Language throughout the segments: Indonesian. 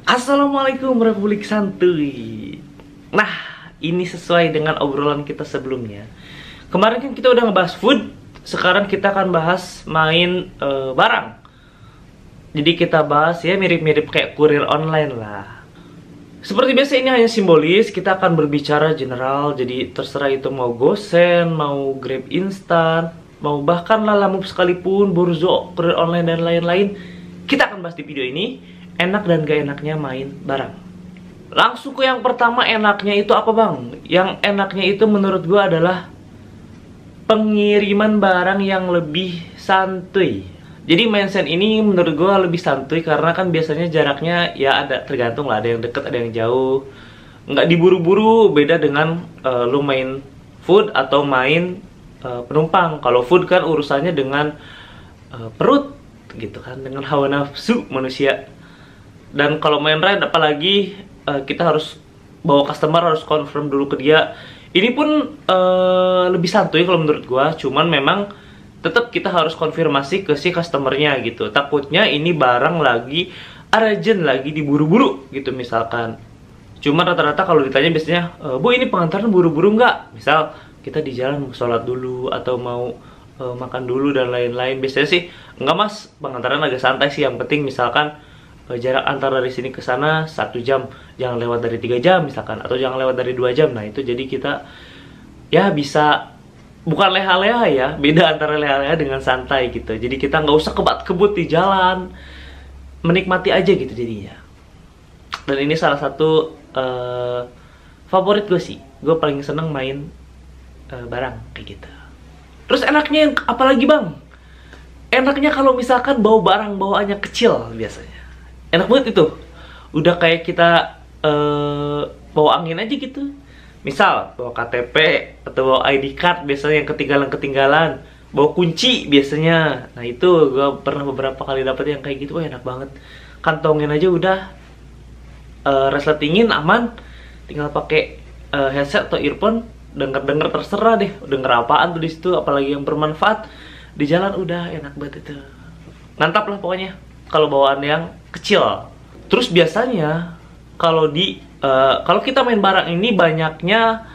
Assalamualaikum Republik Santuy. Nah, ini sesuai dengan obrolan kita sebelumnya. Kemarin kan kita udah ngebahas food, sekarang kita akan bahas main barang. Jadi kita bahas ya mirip-mirip kayak kurir online lah. Seperti biasa ini hanya simbolis, kita akan berbicara general. Jadi terserah itu mau GoSend, mau Grab instan, mau bahkan Lalamove sekalipun, Borzo, kurir online dan lain-lain. Kita akan bahas di video ini, enak dan gak enaknya main barang. Langsung ke yang pertama, enaknya itu apa bang? Yang enaknya itu menurut gue adalah pengiriman barang yang lebih santuy. Jadi mindset ini menurut gue lebih santuy karena kan biasanya jaraknya ya ada tergantung lah, ada yang deket, ada yang jauh. Nggak diburu-buru, beda dengan lu main food atau main penumpang. Kalau food kan urusannya dengan perut gitu kan, dengan hawa nafsu manusia. Dan kalau main ride apalagi kita harus bawa customer, harus confirm dulu ke dia. Ini pun lebih santuy kalau menurut gua, cuman memang tetap kita harus konfirmasi ke si customernya gitu. Takutnya ini barang lagi urgent, lagi diburu-buru gitu misalkan. Cuma rata-rata kalau ditanya biasanya, Bu ini pengantaran buru-buru nggak? Misal kita di jalan mau sholat dulu atau mau makan dulu dan lain-lain. Biasanya sih enggak mas, pengantaran agak santai sih. Yang penting misalkan jarak antara dari sini ke sana 1 jam, jangan lewat dari 3 jam misalkan, atau jangan lewat dari 2 jam. Nah itu jadi kita ya bisa, bukan leha-leha ya, beda antara leha-leha dengan santai gitu. Jadi kita nggak usah kebat-kebut di jalan, menikmati aja gitu jadinya. Dan ini salah satu favorit gue sih, gue paling seneng main barang kayak gitu. Terus enaknya apalagi bang? Enaknya kalau misalkan bawa barang bawaannya kecil biasanya. Enak banget itu. Udah kayak kita bawa angin aja gitu. Misal bawa KTP atau bawa ID card biasanya yang ketinggalan-ketinggalan. Bawa kunci biasanya. Nah itu gue pernah beberapa kali dapet yang kayak gitu. Wah enak banget. Kantongin aja udah, resletingin aman. Tinggal pakai headset atau earphone. Denger-denger terserah deh. Denger apaan tuh di situ. Apalagi yang bermanfaat. Di jalan udah enak banget itu. Mantap lah pokoknya kalau bawaan yang kecil. Terus biasanya kalau kalau kita main barang ini banyaknya,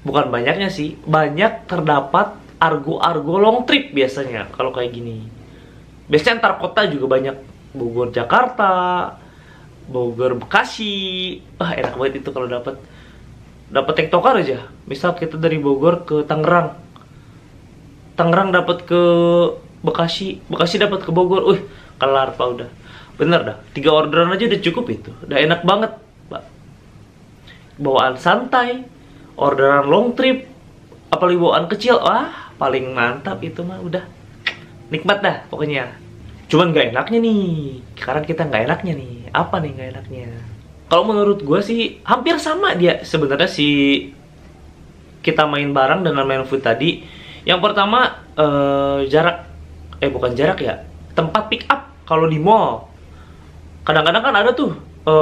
bukan banyaknya sih, banyak terdapat argo-argo long trip biasanya kalau kayak gini. Biasanya antar kota juga banyak, Bogor Jakarta, Bogor Bekasi. Wah enak banget itu kalau dapat tektokan aja. Misal kita dari Bogor ke Tangerang, Tangerang dapat ke Bekasi, Bekasi dapat ke Bogor. Kelar pak udah. Bener dah, 3 orderan aja udah cukup itu. Udah enak banget, Pak. Bawaan santai, orderan long trip, apalagi bawaan kecil. Wah, paling mantap itu mah udah. Nikmat dah pokoknya. Cuman gak enaknya nih. Sekarang kita gak enaknya nih. Apa nih gak enaknya? Kalau menurut gue sih hampir sama dia sebenarnya si kita main barang dan main food tadi. Yang pertama jarak, bukan jarak ya, tempat pick up. Kalau di mall kadang-kadang kan ada tuh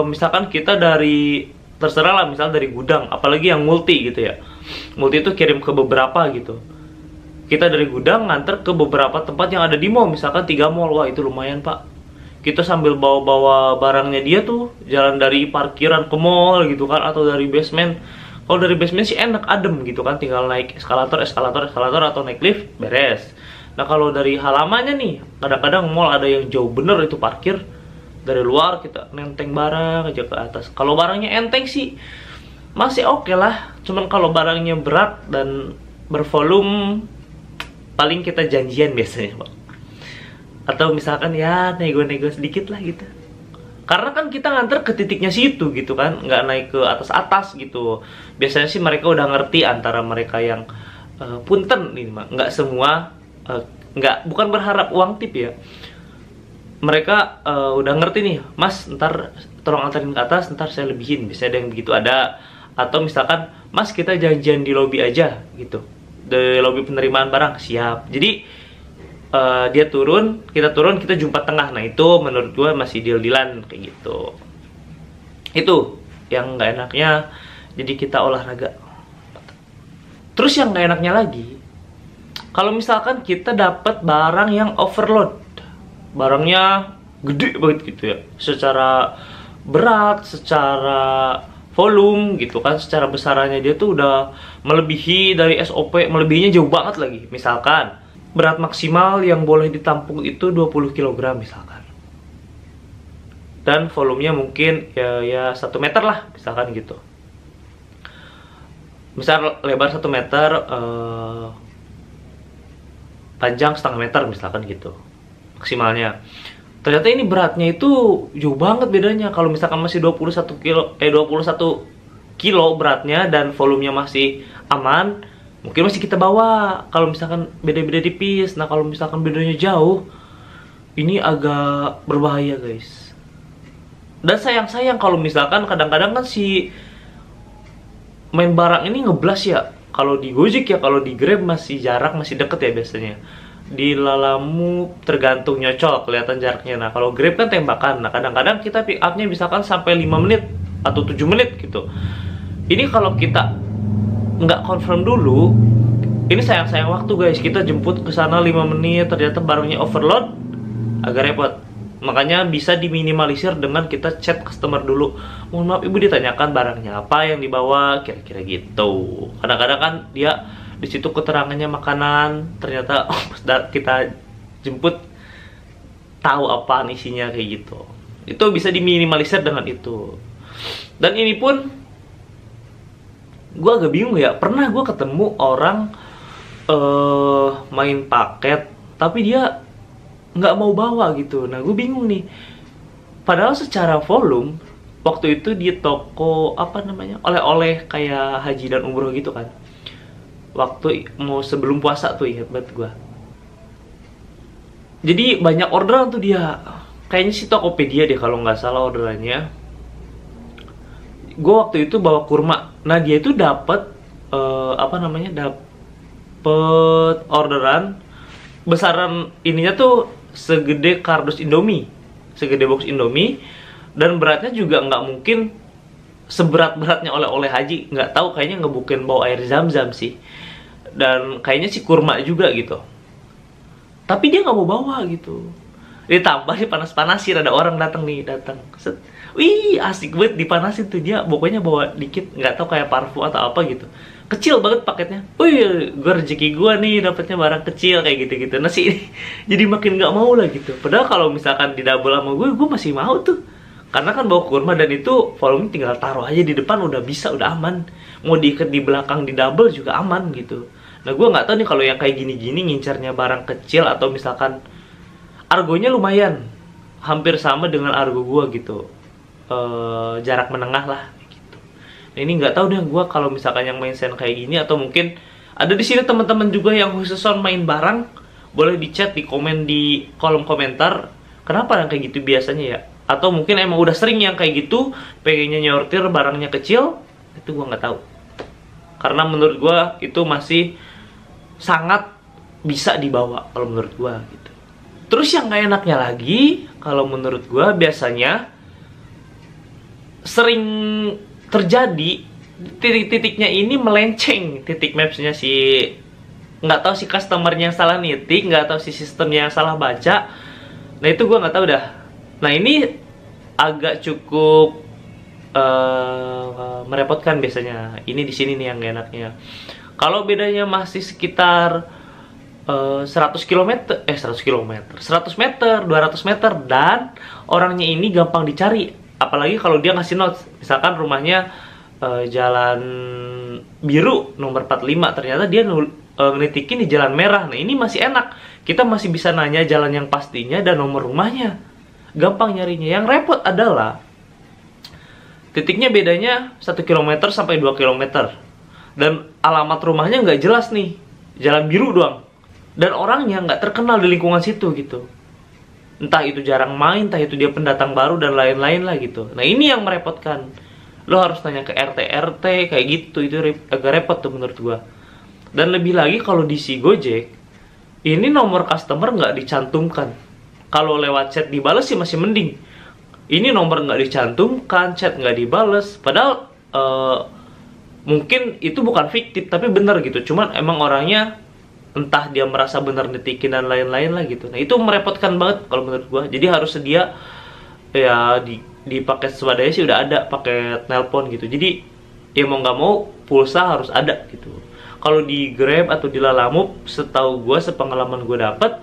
misalkan kita dari, terserah lah, misal dari gudang, apalagi yang multi gitu ya. Multi itu kirim ke beberapa gitu. Kita dari gudang nganter ke beberapa tempat yang ada di mall, misalkan 3 mall. Wah itu lumayan pak. Kita sambil bawa-bawa barangnya dia tuh, jalan dari parkiran ke mall gitu kan, atau dari basement. Kalau dari basement sih enak, adem gitu kan, tinggal naik eskalator atau naik lift, beres. Nah kalau dari halamannya nih, kadang-kadang mall ada yang jauh bener itu parkir. Dari luar kita nenteng barang aja ke atas. Kalau barangnya enteng sih masih oke lah. Cuman kalau barangnya berat dan bervolume, paling kita janjian biasanya Pak. Atau misalkan ya nego-nego sedikit lah gitu. Karena kan kita nganter ke titiknya situ gitu kan, nggak naik ke atas-atas gitu. Biasanya sih mereka udah ngerti, antara mereka yang punten ini mah, nggak semua, bukan berharap uang tip ya. Mereka udah ngerti nih, mas ntar tolong antarin ke atas, ntar saya lebihin. Biasanya ada yang begitu ada. Atau misalkan, mas kita janjian di lobby aja gitu, di lobby penerimaan barang, siap. Jadi dia turun, kita jumpa tengah. Nah itu menurut gue masih deal-dealan kayak gitu. Itu yang nggak enaknya. Jadi kita olahraga. Terus yang nggak enaknya lagi, kalau misalkan kita dapat barang yang overload, barangnya gede banget gitu ya, secara berat, secara volume gitu kan, secara besarannya dia tuh udah melebihi dari SOP, melebihinya jauh banget lagi. Misalkan berat maksimal yang boleh ditampung itu 20 kg misalkan. Dan volumenya mungkin ya 1 meter lah, misalkan gitu. Misal lebar 1 meter, panjang setengah meter misalkan gitu maksimalnya. Ternyata ini beratnya itu jauh banget bedanya. Kalau misalkan masih 21 kilo beratnya dan volumenya masih aman, mungkin masih kita bawa. Kalau misalkan beda-beda tipis. Nah, kalau misalkan bedanya jauh, ini agak berbahaya, guys. Dan sayang kalau misalkan kadang-kadang kan si main barang ini ngeblas ya. Kalau di Gojek ya, kalau di Grab masih jarak, masih deket ya biasanya. Di Lalamove tergantung nyocok, kelihatan jaraknya. Nah, kalau Grab kan tembakan. Nah, kadang-kadang kita pick up-nya misalkan sampai 5 menit atau 7 menit gitu. Ini kalau kita nggak confirm dulu, ini sayang-sayang waktu, guys. Kita jemput ke sana 5 menit, ternyata barangnya overload, agak repot. Makanya bisa diminimalisir dengan kita chat customer dulu. Mohon maaf ibu, ditanyakan barangnya apa yang dibawa, kira-kira gitu. Kadang-kadang kan dia di situ keterangannya makanan, ternyata kita jemput tahu apaan isinya kayak gitu. Itu bisa diminimalisir dengan itu. Dan ini pun gue agak bingung ya. Pernah gue ketemu orang main paket, tapi dia nggak mau bawa gitu. Nah, gue bingung nih. Padahal secara volume waktu itu di toko apa namanya, oleh-oleh kayak haji dan umroh gitu kan. Waktu mau sebelum puasa tuh, ingat banget gue. Jadi banyak orderan tuh dia. Kayaknya sih Tokopedia deh kalau nggak salah orderannya. Gue waktu itu bawa kurma. Nah, dia itu dapat dapet orderan besaran ininya tuh segede kardus Indomie, segede box Indomie, dan beratnya juga nggak mungkin seberat-beratnya oleh-oleh haji. Nggak tahu, kayaknya ngebukin bawa air zam-zam sih. Dan kayaknya sih kurma juga gitu. Tapi dia nggak mau bawa gitu. Ditambah dipanas-panasin, ada orang datang. Set. Wih, asik banget dipanasin tuh dia. Pokoknya bawa dikit, nggak tahu kayak parfum atau apa gitu. Kecil banget paketnya. Wih, gue rezeki gue nih dapetnya barang kecil kayak gitu-gitu. Nah sih, jadi makin nggak mau lah gitu. Padahal kalau misalkan di double sama gue masih mau tuh. Karena kan bawa kurma dan itu volume tinggal taruh aja di depan udah bisa, udah aman. Mau diikat di belakang di double juga aman gitu. Nah, gue nggak tahu nih kalau yang kayak gini-gini ngincarnya barang kecil atau misalkan argonya lumayan hampir sama dengan argo gue gitu, jarak menengah lah gitu. Nah, ini nggak tahu deh gue kalau misalkan yang main sen kayak gini, atau mungkin ada di sini teman-teman juga yang khusus main barang, boleh di chat, di komen di kolom komentar kenapa yang kayak gitu biasanya ya, atau mungkin emang udah sering yang kayak gitu pengennya nyortir barangnya kecil. Itu gue nggak tahu, karena menurut gue itu masih sangat bisa dibawa kalau menurut gua gitu. Terus yang gak enaknya lagi, kalau menurut gua biasanya sering terjadi titik-titiknya ini melenceng, titik mapsnya si, nggak tahu si customernya yang salah nitik, nggak tahu si sistemnya yang salah baca. Nah itu gua nggak tahu dah. Nah ini agak cukup merepotkan biasanya. Ini di sini nih yang gak enaknya. Kalau bedanya masih sekitar 100 km, 100 meter, 200 meter, dan orangnya ini gampang dicari. Apalagi kalau dia ngasih notes. Misalkan rumahnya jalan biru nomor 45, ternyata dia ngelitikin di jalan merah. Nah ini masih enak. Kita masih bisa nanya jalan yang pastinya dan nomor rumahnya. Gampang nyarinya. Yang repot adalah titiknya bedanya 1 km sampai 2 km. Dan alamat rumahnya nggak jelas nih, jalan biru doang. Dan orangnya nggak terkenal di lingkungan situ gitu. Entah itu jarang main, entah itu dia pendatang baru dan lain-lain lah gitu. Nah ini yang merepotkan. Lo harus tanya ke RT kayak gitu, itu agak repot tuh menurut gua. Dan lebih lagi kalau di si Gojek, ini nomor customer nggak dicantumkan. Kalau lewat chat dibales sih masih mending. Ini nomor nggak dicantumkan, chat nggak dibales. Padahal mungkin itu bukan fiktif tapi bener gitu, cuman emang orangnya entah dia merasa bener netikin dan lain-lain lah gitu. Nah itu merepotkan banget kalau menurut gua. Jadi harus sedia ya di di paket swadaya sih udah ada paket nelpon gitu. Jadi ya mau nggak mau pulsa harus ada gitu. Kalau di Grab atau di Lalamove, setahu gue, sepengalaman gue dapet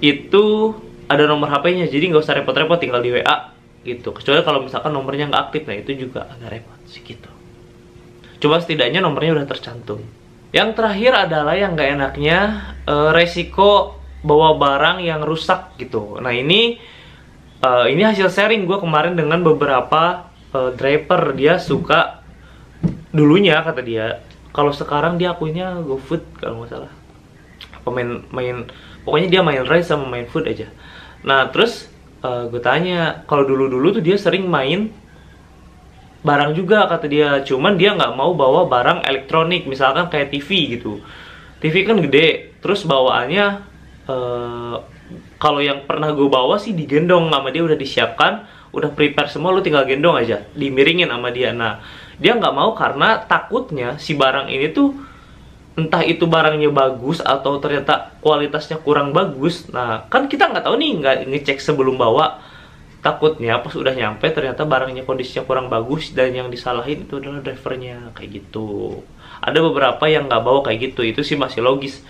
itu ada nomor HP-nya, jadi nggak usah repot-repot, tinggal di WA gitu. Kecuali kalau misalkan nomornya nggak aktif, nah itu juga agak repot sih gitu. Coba setidaknya nomornya udah tercantum. Yang terakhir adalah yang nggak enaknya resiko bawa barang yang rusak gitu. Nah ini hasil sharing gue kemarin dengan beberapa driver. Dia suka, dulunya kata dia, kalau sekarang dia akunya GoFood kalau nggak salah. Pokoknya dia main rice sama main food aja. Nah terus gue tanya, kalau dulu-dulu tuh dia sering main barang juga kata dia, cuman dia nggak mau bawa barang elektronik, misalkan kayak TV gitu. TV kan gede, terus bawaannya kalau yang pernah gue bawa sih digendong sama dia, udah disiapkan, udah prepare semua, lu tinggal gendong aja, dimiringin sama dia. Nah dia nggak mau karena takutnya si barang ini tuh entah itu barangnya bagus atau ternyata kualitasnya kurang bagus. Nah kan kita nggak tahu nih, nggak ngecek sebelum bawa. Takutnya pas udah nyampe ternyata barangnya kondisinya kurang bagus dan yang disalahin itu adalah drivernya, kayak gitu. Ada beberapa yang nggak bawa kayak gitu, itu sih masih logis.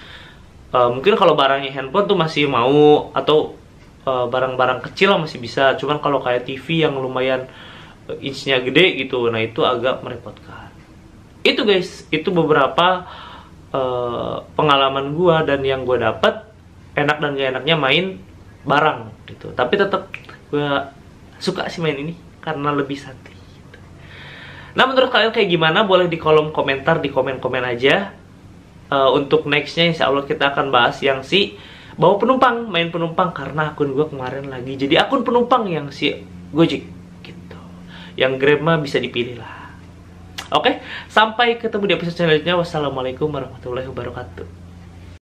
Mungkin kalau barangnya handphone tuh masih mau, atau barang-barang kecil masih bisa. Cuman kalau kayak TV yang lumayan inchnya gede gitu, nah itu agak merepotkan. Itu guys, itu beberapa pengalaman gua dan yang gua dapat enak dan gak enaknya main barang gitu. Tapi tetap gua suka sih main ini karena lebih santai gitu. Nah menurut kalian kayak gimana? Boleh di kolom komentar, di komen-komen aja. Untuk nextnya insya Allah kita akan bahas yang si bawa penumpang, main penumpang, karena akun gua kemarin lagi jadi akun penumpang yang si Gojek gitu. Yang Grab mah bisa dipilih lah. Oke, sampai ketemu di episode selanjutnya. Wassalamualaikum warahmatullahi wabarakatuh.